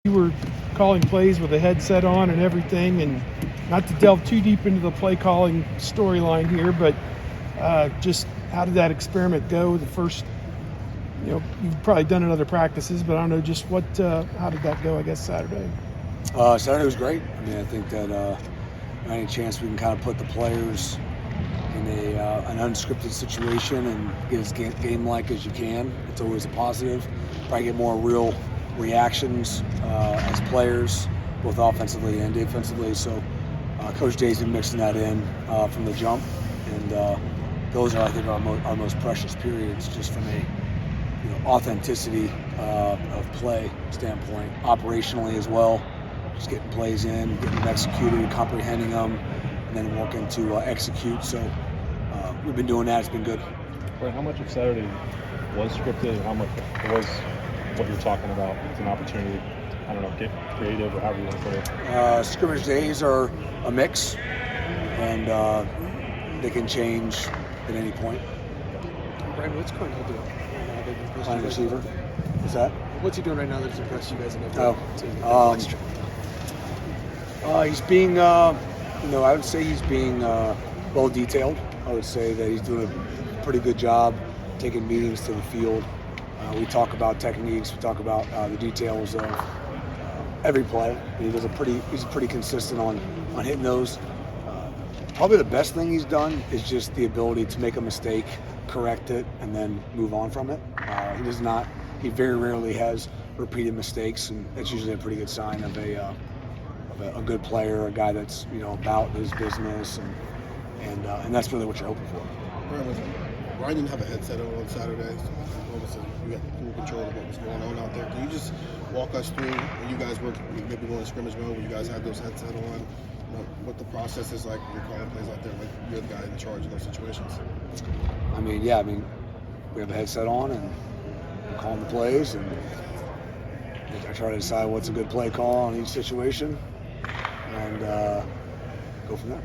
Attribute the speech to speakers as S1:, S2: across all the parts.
S1: You were calling plays with a headset on and everything, and not to delve too deep into the play calling storyline here, but just how did that experiment go? The first, you've probably done it in other practices, but I don't know just how did that go, I guess, Saturday?
S2: Saturday was great. I mean, I think that any chance we can kind of put the players in an unscripted situation and get as game-like as you can, it's always a positive. Probably get more real reactions as players, both offensively and defensively. So Coach Day's been mixing that in from the jump, and those are, I think, our most precious periods, just from a authenticity of play standpoint, operationally as well. Just getting plays in, getting them executed, comprehending them, and then working to execute. So we've been doing that. It's been good.
S3: Brian, how much of Saturday was scripted and how much was what you're talking about? It's an opportunity, I don't know, get creative or however you want to put it.
S2: Scrimmage days are a mix, and they can change at any point.
S4: Brian, what's Cornell doing?
S2: Line receiver. What's that?
S4: What's he doing right now that's impressed you guys enough?
S2: He's being, I would say he's being well detailed. I would say that he's doing a pretty good job taking meetings to the field. We talk about techniques. We talk about the details of every play. He's pretty consistent on hitting those. Probably the best thing he's done is just the ability to make a mistake, correct it, and then move on from it. He very rarely has repeated mistakes, and that's usually a pretty good sign of a good player, a guy that's about his business, and that's really what you're hoping for.
S5: Brian didn't have a headset on Saturday, so obviously you got full control of what was going on out there. Can you just walk us through when you guys were maybe going to scrimmage mode, when you guys had those headsets on, what the process is like when you're calling plays out there, when you're the guy in charge of those situations?
S2: I mean, we have a headset on and we're calling the plays, and I try to decide what's a good play call on each situation, and go from there.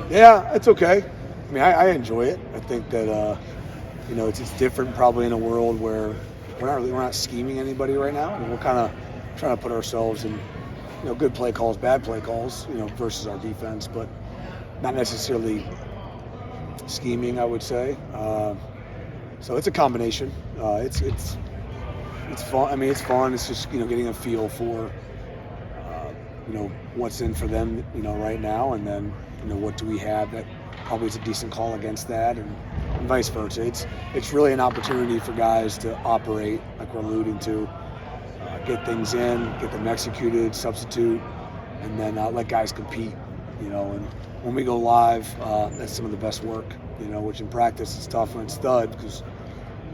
S2: Yeah, it's okay. I mean, I enjoy it. I think that it's different probably in a world where we're not scheming anybody right now. I mean, we're kind of trying to put ourselves in good play calls, bad play calls, versus our defense, but not necessarily scheming, I would say. So it's a combination. It's fun. I mean, it's fun. It's just getting a feel for what's in for them right now, and then what do we have that probably is a decent call against that, and vice versa. It's really an opportunity for guys to operate, like we're alluding to, get things in, get them executed, substitute, and then let guys compete. And when we go live, that's some of the best work. Which in practice is tough when it's stud, because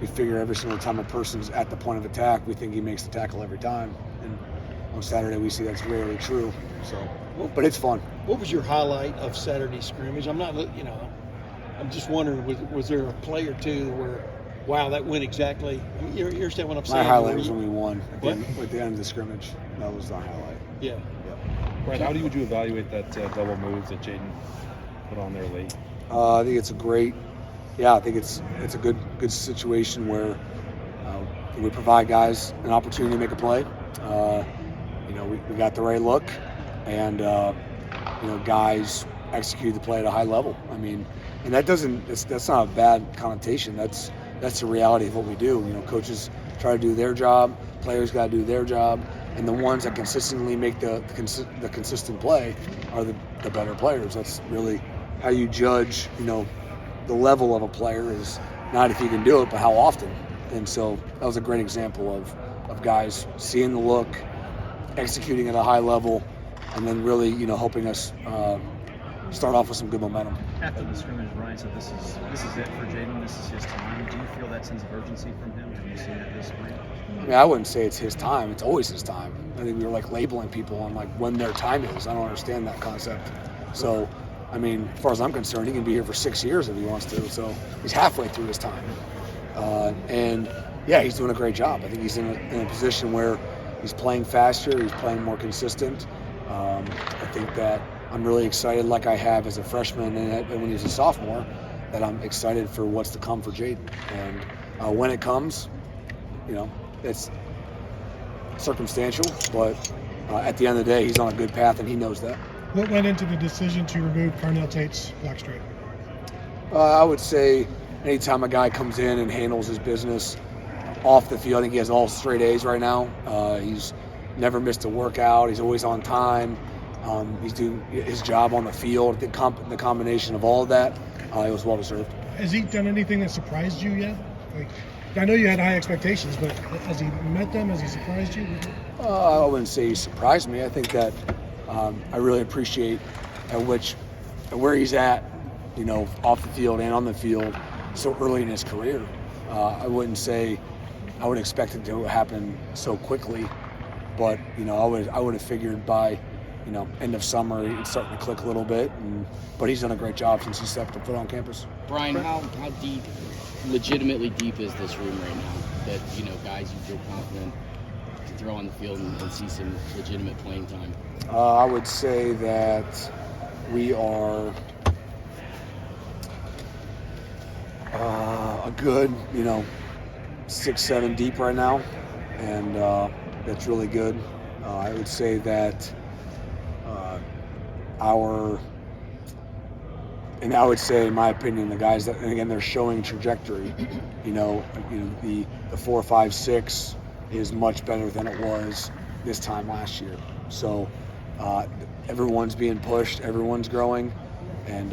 S2: we figure every single time a person's at the point of attack, we think he makes the tackle every time. And on Saturday, we see that's rarely true. So, but it's fun.
S6: What was your highlight of Saturday scrimmage? I'm not, I'm just wondering, was there a play or two where, wow, that went exactly? I mean, you understand what I'm saying?
S2: My highlight was when we won at the end of the scrimmage. That was the highlight.
S6: Yeah.
S3: Right. How would you evaluate that double moves that Jayden put on there late?
S2: I think it's a great. Yeah, I think it's a good situation where we provide guys an opportunity to make a play. We got the right look, and guys execute the play at a high level. I mean, and that's not a bad connotation. That's the reality of what we do. Coaches try to do their job, players got to do their job, and the ones that consistently make the consistent play are the better players. That's really how you judge, the level of a player is not if you can do it, but how often. And so that was a great example of guys seeing the look, executing at a high level, and then really, helping us start off with some good momentum.
S7: After the scrimmage, Brian said this is it for Jayden. This is his time. Do you feel that sense of urgency from him? Have you seen that this spring?
S2: I mean, I wouldn't say it's his time. It's always his time. I think we were labeling people on when their time is. I don't understand that concept. So, I mean, as far as I'm concerned, he can be here for 6 years if he wants to. So he's halfway through his time. And yeah, he's doing a great job. I think he's in a position where he's playing faster. He's playing more consistent. I think that I'm really excited, like I have as a freshman and when he's a sophomore, that I'm excited for what's to come for Jayden. And when it comes, circumstantial, but at the end of the day, he's on a good path, and he knows that.
S8: What went into the decision to remove Carnell Tate's blackstripe?
S2: I would say anytime a guy comes in and handles his business off the field, I think he has all straight A's right now. He's never missed a workout. He's always on time. He's doing his job on the field. The combination of all of that, it was well deserved.
S8: Has he done anything that surprised you yet? Like, I know you had high expectations, but has he met them? Has he surprised you?
S2: I wouldn't say he surprised me. I think that I really appreciate where he's at, off the field and on the field so early in his career. I wouldn't say I would expect it to happen so quickly, but I would have figured by end of summer it's starting to click a little bit. But he's done a great job since he stepped foot on campus.
S9: Brian, how deep, legitimately deep is this room right now? That guys you feel confident to throw on the field and see some legitimate playing time.
S2: I would say that we are a good, 6-7 deep right now, and that's really good. I would say that I would say, in my opinion, the guys that, and again, they're showing trajectory. The 4, 5, 6 is much better than it was this time last year. So everyone's being pushed, everyone's growing, and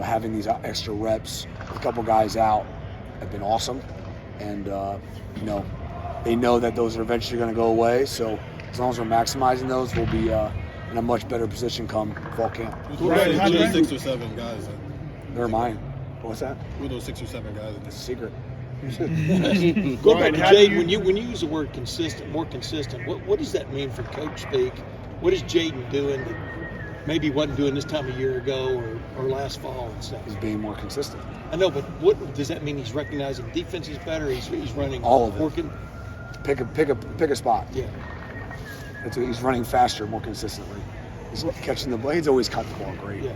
S2: having these extra reps, a couple guys out, have been awesome. And they know that those are eventually going to go away. So as long as we're maximizing those, we'll be in a much better position come fall camp.
S5: Who are those 6 or 7 guys?
S2: They're mine. What's that?
S5: Who are those 6 or 7 guys?
S2: It's a secret.
S6: Go back to Jade. When you use the word consistent, more consistent, what does that mean for coach speak? What is Jayden doing that maybe he wasn't doing this time a year ago or last fall and stuff?
S2: He's being more consistent.
S6: I know, but what does that mean? He's recognizing defenses better. He's running
S2: all of it.
S6: Working.
S2: Pick a spot.
S6: Yeah.
S2: He's running faster, more consistently. He's catching the ball. He's always caught the ball great.
S6: Yeah.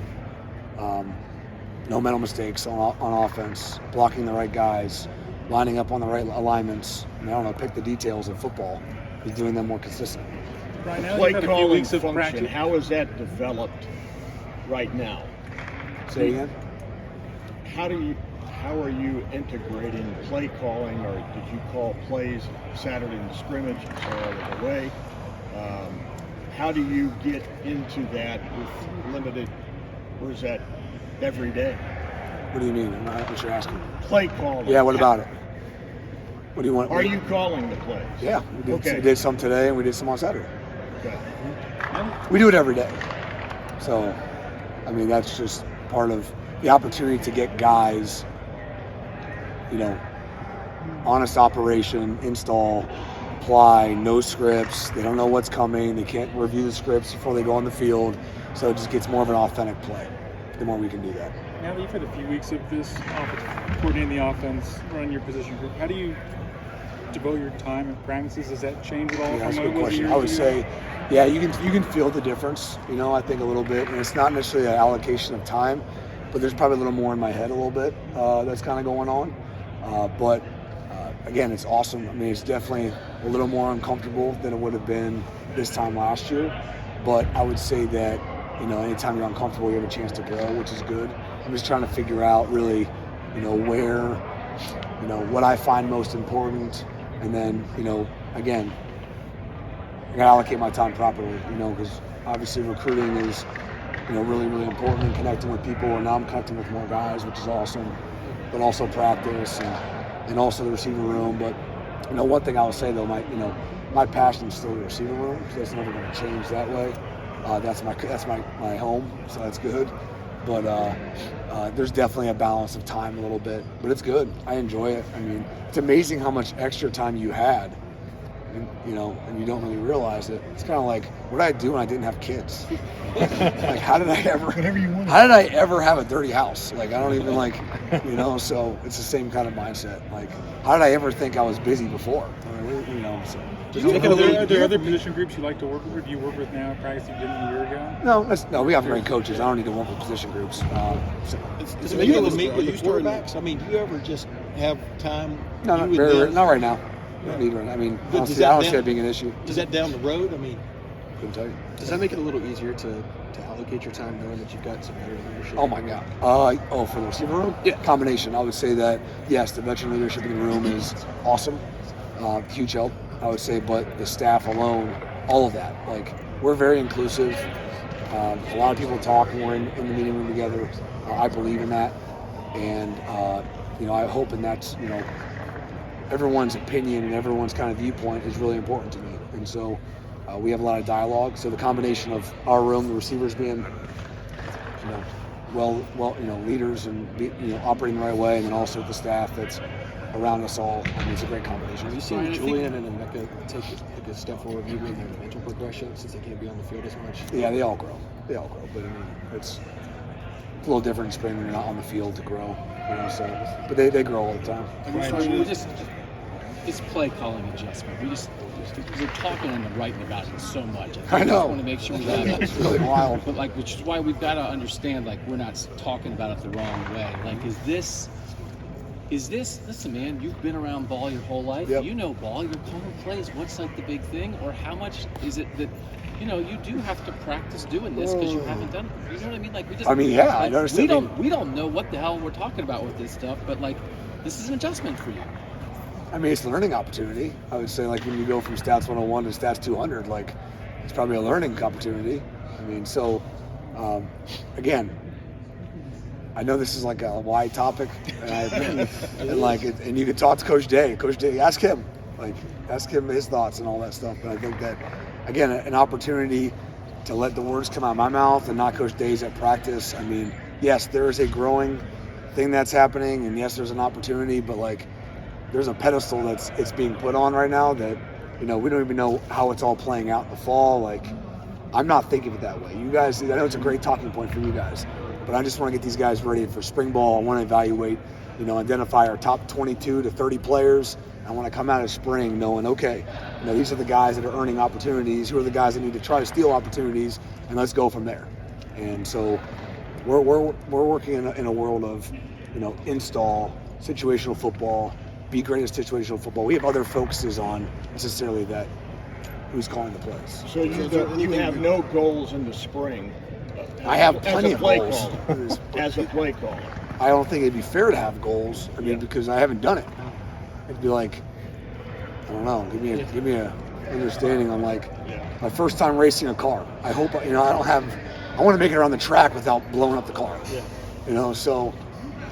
S2: No mental mistakes on offense. Blocking the right guys. Lining up on the right alignments. I don't know. Pick the details of football. He's doing them more consistently.
S10: Right now, play calling function. How is that developed right now?
S2: Say again.
S10: How are you integrating play calling, or did you call plays Saturday in the scrimmage and so out of the way? How do you get into that with limited, or is that every day?
S2: What do you mean? I'm not what you're asking.
S10: Play calling.
S2: Yeah, what about it? What do you want?
S10: Are you calling the plays?
S2: Yeah, we did some today and we did some on Saturday.
S10: Okay.
S2: We do it every day. So, that's just part of the opportunity to get guys, honest operation, install, apply, no scripts. They don't know what's coming. They can't review the scripts before they go on the field. So it just gets more of an authentic play the more we can do that.
S11: Now that you've had a few weeks of this coordinating the offense, running your position group, how do you devote your time and practices? Does that change at all?
S2: Yeah, that's a good question. I would say, yeah, you can feel the difference, I think a little bit. And it's not necessarily an allocation of time, but there's probably a little more in my head a little bit that's kind of going on. But again, it's awesome. It's definitely a little more uncomfortable than it would have been this time last year. But I would say that, anytime you're uncomfortable, you have a chance to grow, which is good. I'm just trying to figure out really, where, what I find most important. And then, again, I got to allocate my time properly, because obviously recruiting is, really, really important, and connecting with people. And now I'm connecting with more guys, which is awesome. But also practice and also the receiver room. But, one thing I will say, though, my passion is still the receiver room, because that's never going to change that way. That's my home, so that's good. But there's definitely a balance of time a little bit. But it's good. I enjoy it. It's amazing how much extra time you had, and you don't really realize it. It's kind of like, what did I do when I didn't have kids? Like, how did I ever have a dirty house? Like, I don't even so it's the same kind of mindset. Like, how did I ever think I was busy before? So.
S11: Are there other position groups you like to work with? Do you work with now at practice you didn't a year ago?
S2: No, we have great coaches. I don't need to work with position groups.
S6: Does it make you meet with the quarterbacks? Do you ever just have time?
S2: No, not right now. We don't need one. I mean,
S6: But
S2: honestly, I don't see that being an issue.
S6: Is that down the road? I mean,
S2: Couldn't tell you.
S4: Does that make it a little easier to allocate your time knowing that you've got some veteran leadership?
S2: Oh my God. For the receiver room?
S4: Yeah.
S2: Combination. I would say that, yes, the veteran leadership in the room is awesome. Huge help, I would say, but the staff alone, all of that. Like, we're very inclusive. A lot of people talk when we're in the meeting room together. I believe in that. And, I hope, and that's, everyone's opinion and everyone's kind of viewpoint is really important to me. And so we have a lot of dialogue. So the combination of our room, the receivers being, leaders and operating the right way, and then also the staff that's around us all. I mean, it's a great combination.
S4: Have you seen Julian and Emeka take a step forward, maybe in their mental progression since they can't be on the field as much?
S2: Yeah, they all grow. But I mean, it's a little different in spring when you're not on the field to grow. But they grow all the time.
S9: It's play calling adjustment. We're talking and writing about it so much.
S2: I know.
S9: I just want to make sure we have it.
S2: It's really wild.
S9: But which is why we've got to understand, we're not talking about it the wrong way. Is this, listen, man, you've been around ball your whole life.
S2: Yep.
S9: You know ball, you're calling plays. What's the big thing? Or how much is it that, you do have to practice doing this because you haven't done it. You know what I mean?
S2: I understand.
S9: We don't know what the hell we're talking about with this stuff, but this is an adjustment for you.
S2: I mean, it's a learning opportunity. I would say, when you go from Stats 101 to Stats 200, it's probably a learning opportunity. I mean, so, again, I know this is a wide topic, and you can talk to Coach Day. Coach Day, ask him his thoughts and all that stuff. But I think that, again, an opportunity to let the words come out of my mouth and not Coach Day's at practice. I mean, yes, there is a growing thing that's happening, and yes, there's an opportunity, but there's a pedestal it's being put on right now that, we don't even know how it's all playing out in the fall. I'm not thinking of it that way. You guys, I know it's a great talking point for you guys, but I just want to get these guys ready for spring ball. I want to evaluate, identify our top 22 to 30 players. I want to come out of spring knowing, okay, these are the guys that are earning opportunities. Who are the guys that need to try to steal opportunities, and let's go from there. And so we're working in a world of, install, situational football, be great at situational football. We have other focuses on necessarily that who's calling the plays.
S10: So you have no goals in the spring.
S2: I have plenty of goals.
S10: As a play caller.
S2: I don't think it'd be fair to have goals. I mean, because I haven't done it. It'd be I don't know. Give me a understanding on my first time racing a car. I hope I want to make it around the track without blowing up the car. Yeah. So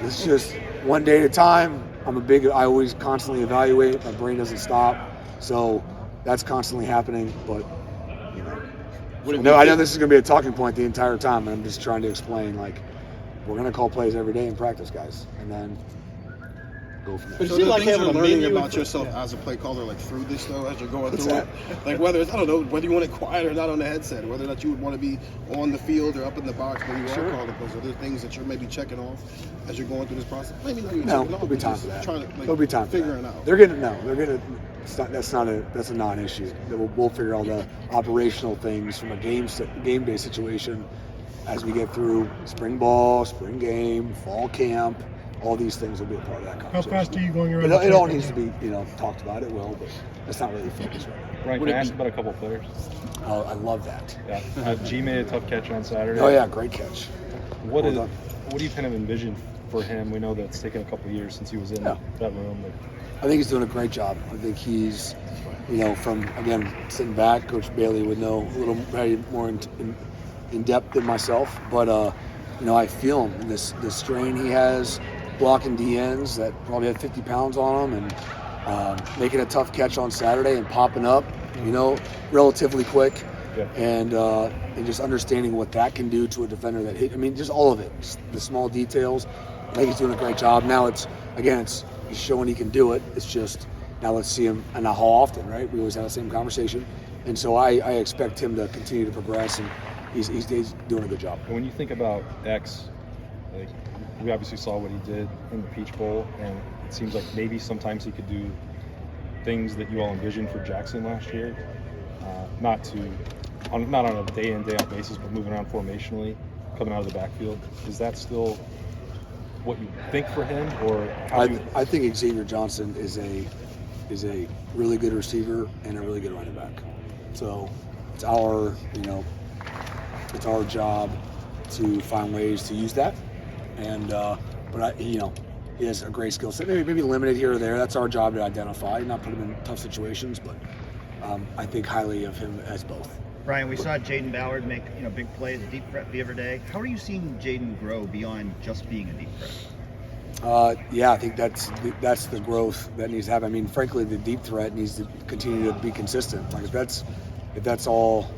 S2: it's just one day at a time. I always constantly evaluate. My brain doesn't stop. So that's constantly happening. But, I know this is going to be a talking point the entire time. And I'm just trying to explain, we're going to call plays every day in practice, guys. And then go from there.
S5: But so the things you're learning about yourself as a play caller, through this, though, as you're going through it? Whether it's, I don't know, whether you want it quiet or not on the headset, whether or not you would want to be on the field or up in the box when you are calling plays. Are there things that you're maybe checking off as you're going through this process? Maybe not even
S2: no, there'll be time for that. There'll be time for
S5: figuring
S2: that.
S5: out.
S2: They're gonna. That's a non-issue. We'll figure all the operational things from a game day situation as we get through spring ball, spring game, fall camp. All these things will be a part of that conversation.
S8: How fast are you going around?
S2: It all needs to be, talked about. It will, but that's not really the focus right now.
S3: Brian, can I ask about a couple of players?
S2: Oh, I love that.
S3: Yeah. G made a tough catch on Saturday.
S2: Oh yeah, great catch.
S3: What do you kind of envision for him? We know that it's taken a couple of years since he was in that room.
S2: I think he's doing a great job. I think he's, from again sitting back, Coach Bailey would know a little more in depth than myself, but I feel him in this strain he has. Blocking DNs that probably had 50 pounds on them, and making a tough catch on Saturday and popping up, relatively quick, and just understanding what that can do to a defender that hit. I mean, just all of it, just the small details. I think he's doing a great job. Now he's showing he can do it. It's just now let's see him, and not how often, right? We always have the same conversation, and so I expect him to continue to progress, and he's doing a good job.
S3: And when you think about X, we obviously saw what he did in the Peach Bowl, and it seems like maybe sometimes he could do things that you all envisioned for Jackson last year, not on a day-in, day-out basis, but moving around formationally, coming out of the backfield. Is that still what you think for him, or
S2: I think Xavier Johnson is is a really good receiver and a really good running back. So it's our job to find ways to use that. And but he has a great skill set. Maybe limited here or there. That's our job to identify, not put him in tough situations. But I think highly of him as both.
S12: Brian, we saw Jaden Ballard make big plays, deep threat the other day. How are you seeing Jaden grow beyond just being a deep threat?
S2: I think that's the growth that needs to happen. I mean, frankly, the deep threat needs to continue to be consistent. Like if that's all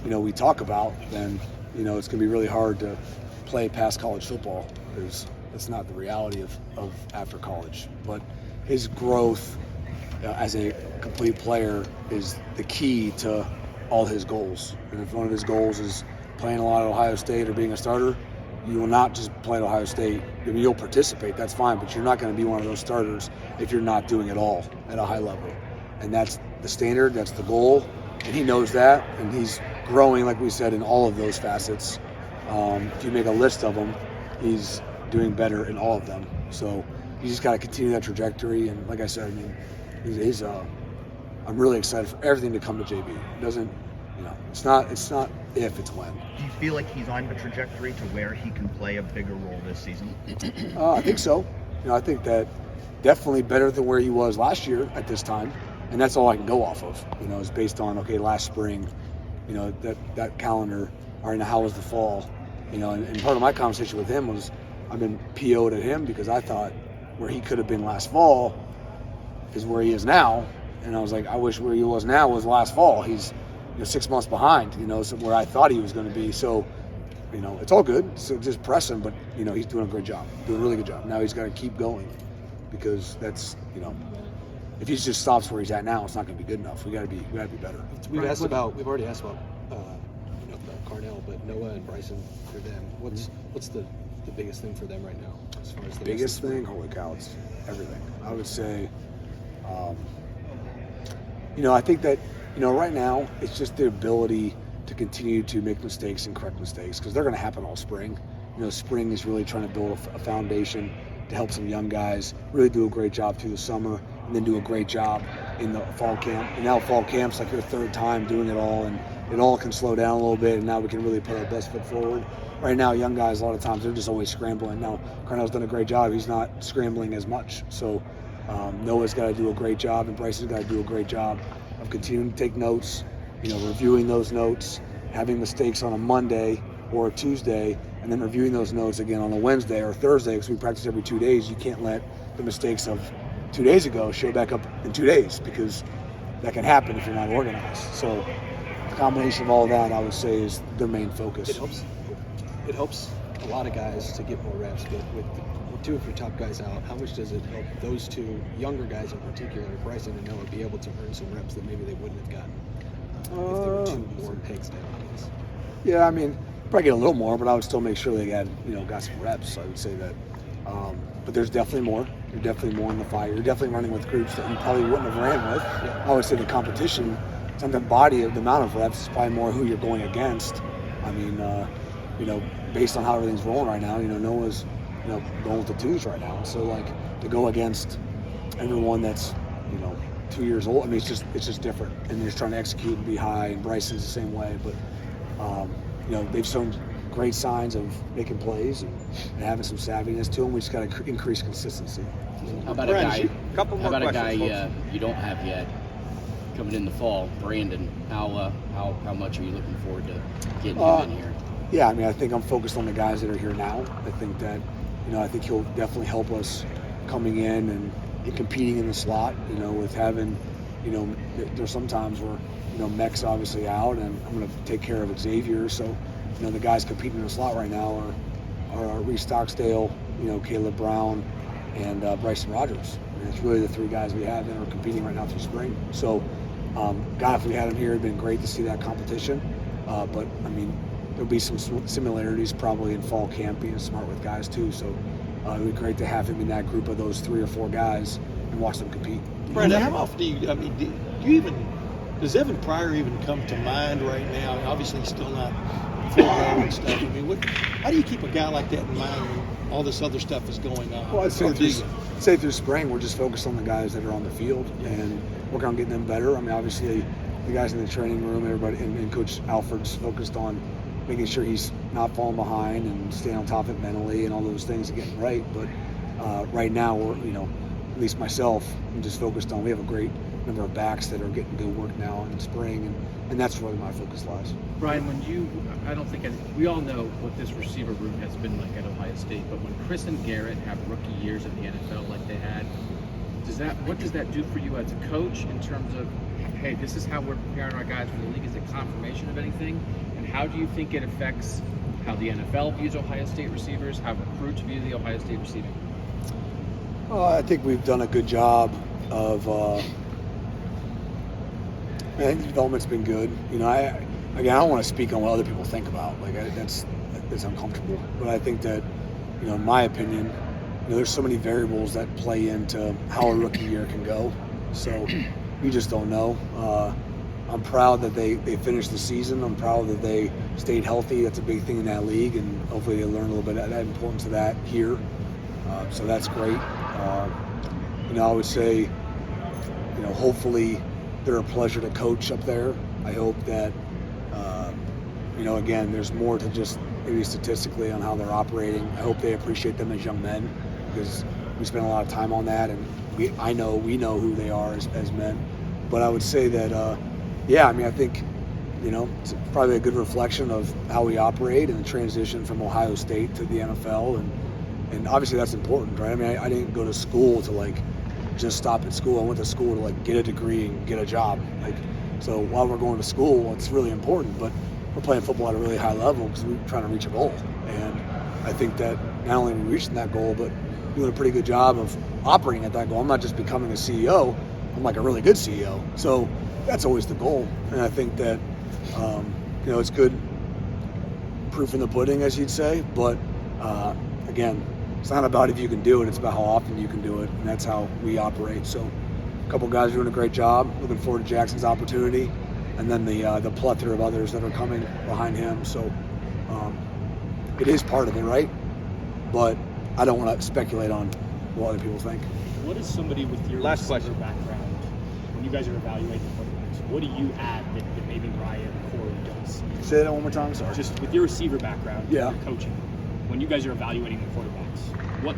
S2: we talk about, then it's going to be really hard to play past college football because that's not the reality of after college. But his growth as a complete player is the key to all his goals. And if one of his goals is playing a lot at Ohio State or being a starter, you will not just play at Ohio State. I mean, you'll participate, that's fine, but you're not going to be one of those starters if you're not doing it all at a high level. And that's the standard, that's the goal, and he knows that, and he's growing, like we said, in all of those facets. If you make a list of them, he's doing better in all of them. So you just got to continue that trajectory, and like I said, I mean, I'm really excited for everything to come to JB. It doesn't, it's not if, it's when.
S12: Do you feel like he's on the trajectory to where he can play a bigger role this season?
S2: I think so. I think that definitely better than where he was last year at this time, and that's all I can go off of. Is based on last spring, that calendar. All right, now how was the fall? And part of my conversation with him was I've been PO'd at him because I thought where he could have been last fall is where he is now. And I was like, I wish where he was now was last fall. He's 6 months behind, so where I thought he was going to be. So, it's all good. So just press him, but he's doing a great job, doing a really good job. Now he's got to keep going because that's if he just stops where he's at now, it's not going to be good enough. We got to be better.
S4: We've already asked about Carnell, but Noah and Bryson for them. What's the biggest thing for them right now as far as the
S2: biggest thing? Holy cow, it's everything. I would say. I think that, right now it's just the ability to continue to make mistakes and correct mistakes because they're going to happen all spring. Spring is really trying to build a foundation to help some young guys really do a great job through the summer and then do a great job in the fall camp. And now fall camp's like your third time doing it all, and it all can slow down a little bit, and now we can really put our best foot forward. Right now, young guys, a lot of times, they're just always scrambling. Now, Carnell's done a great job. He's not scrambling as much. So Noah's got to do a great job, and Bryson's got to do a great job of continuing to take notes, reviewing those notes, having mistakes on a Monday or a Tuesday, and then reviewing those notes again on a Wednesday or Thursday because we practice every 2 days. You can't let the mistakes of 2 days ago show back up in 2 days because that can happen if you're not organized. So the combination of all that, I would say, is their main focus.
S4: It helps a lot of guys to get more reps, but with two of your top guys out, how much does it help those two younger guys in particular, Bryson and Noah, be able to earn some reps that maybe they wouldn't have gotten if they were two more pegs down?
S2: Yeah, I mean, probably get a little more, but I would still make sure they had, got some reps. I would say that. But there's definitely more. You're definitely more in the fire. You're definitely running with groups that you probably wouldn't have ran with. I would say the competition, the body of the amount of reps is probably more who you're going against. I mean, based on how everything's rolling right now, Noah's going with the twos right now. So to go against everyone that's 2 years old, I mean, it's just different, and they're just trying to execute and be high. And Bryson's the same way, but they've shown great signs of making plays and having some savviness to them. We just got to increase consistency.
S9: How about a guy you don't have yet coming in the fall, Brandon? How much are you looking forward to getting him in here?
S2: Yeah, I mean, I think I'm focused on the guys that are here now. I think that, I think he'll definitely help us coming in and competing in the slot, with having, there's some times where, Mech's obviously out, and I'm going to take care of Xavier. So, the guys competing in the slot right now are Reese Stocksdale, Caleb Brown, and Bryson Rogers. And it's really the three guys we have that are competing right now through spring. So, God, if we had him here, it'd been great to see that competition. But, I mean, there'll be some similarities probably in fall camp, being smart with guys too. So it would be great to have him in that group of those 3 or 4 guys and watch them compete.
S6: Brandon, how often does Evan Pryor even come to mind right now? Obviously, he's still not full grown and stuff. I mean, how do you keep a guy like that in mind when all this other stuff is going on?
S2: Well, I'd say say through spring, we're just focused on the guys that are on the field and working on getting them better. I mean, obviously, the guys in the training room, everybody, and Coach Alford's focused on making sure he's not falling behind and staying on top of it mentally and all those things and getting right. But right now, we're, at least myself, I'm just focused on, we have a great number of backs that are getting good work now in spring, and that's really my focus lies.
S13: Brian, we all know what this receiver room has been like at Ohio State, but when Chris and Garrett have rookie years in the NFL like they had, what does that do for you as a coach in terms of, hey, this is how we're preparing our guys for the league? Is it confirmation of anything? And how do you think it affects how the NFL views Ohio State receivers, how recruits view the Ohio State receiving?
S2: I think we've done a good job of. I think the development's been good. I don't want to speak on what other people think about. That's uncomfortable. But I think that, in my opinion, there's so many variables that play into how a rookie year can go. So you just don't know. I'm proud that they finished the season. I'm proud that they stayed healthy. That's a big thing in that league, and hopefully they learn a little bit of that importance of that here. So that's great. I would say, hopefully they're a pleasure to coach up there. I hope that, again, there's more to just maybe statistically on how they're operating. I hope they appreciate them as young men, because we spend a lot of time on that, and we know who they are as men. But I would say that, I think, it's probably a good reflection of how we operate and the transition from Ohio State to the NFL, and obviously that's important, right? I mean, I didn't go to school to just stop at school. I went to school to get a degree and get a job. So while we're going to school, it's really important, but we're playing football at a really high level because we're trying to reach a goal. And I think that not only are we reaching that goal, but doing a pretty good job of operating at that goal. I'm not just becoming a CEO, I'm a really good CEO. So that's always the goal. And I think that, it's good proof in the pudding, as you'd say, but again, it's not about if you can do it, it's about how often you can do it, and that's how we operate. So a couple guys are doing a great job. Looking forward to Jackson's opportunity, and then the plethora of others that are coming behind him. So it is part of it, right? But I don't want to speculate on what other people think.
S14: What is somebody with your
S12: Last question
S14: background, when you guys are evaluating quarterbacks, what do you add that maybe Ryan or Corey don't see?
S2: Say that one more time, sorry.
S14: Just with your receiver background,
S2: yeah,
S14: your coaching, when you guys are evaluating the quarterbacks,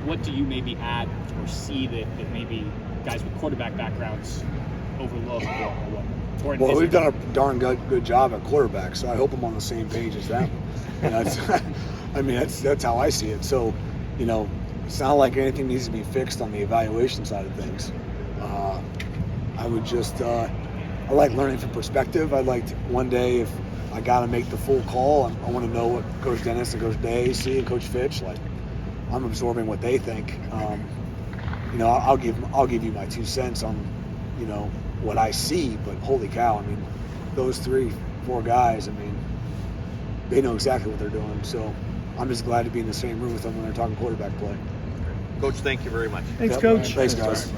S14: what do you maybe add or see that maybe guys with quarterback backgrounds overlook or
S2: well, we've done a darn good job at quarterback, so I hope I'm on the same page as them. That's how I see it. So, it's not like anything needs to be fixed on the evaluation side of things. I would just, I like learning from perspective. I'd like to, one day, if I got to make the full call, I want to know what Coach Dennis and Coach Day see and Coach Fitch. I'm absorbing what they think. I'll give you my 2 cents on, what I see. But holy cow, those 3-4 guys, they know exactly what they're doing. So I'm just glad to be in the same room with them when they're talking quarterback play.
S12: Coach, thank you very much.
S8: Thanks, Coach.
S2: Thanks, guys.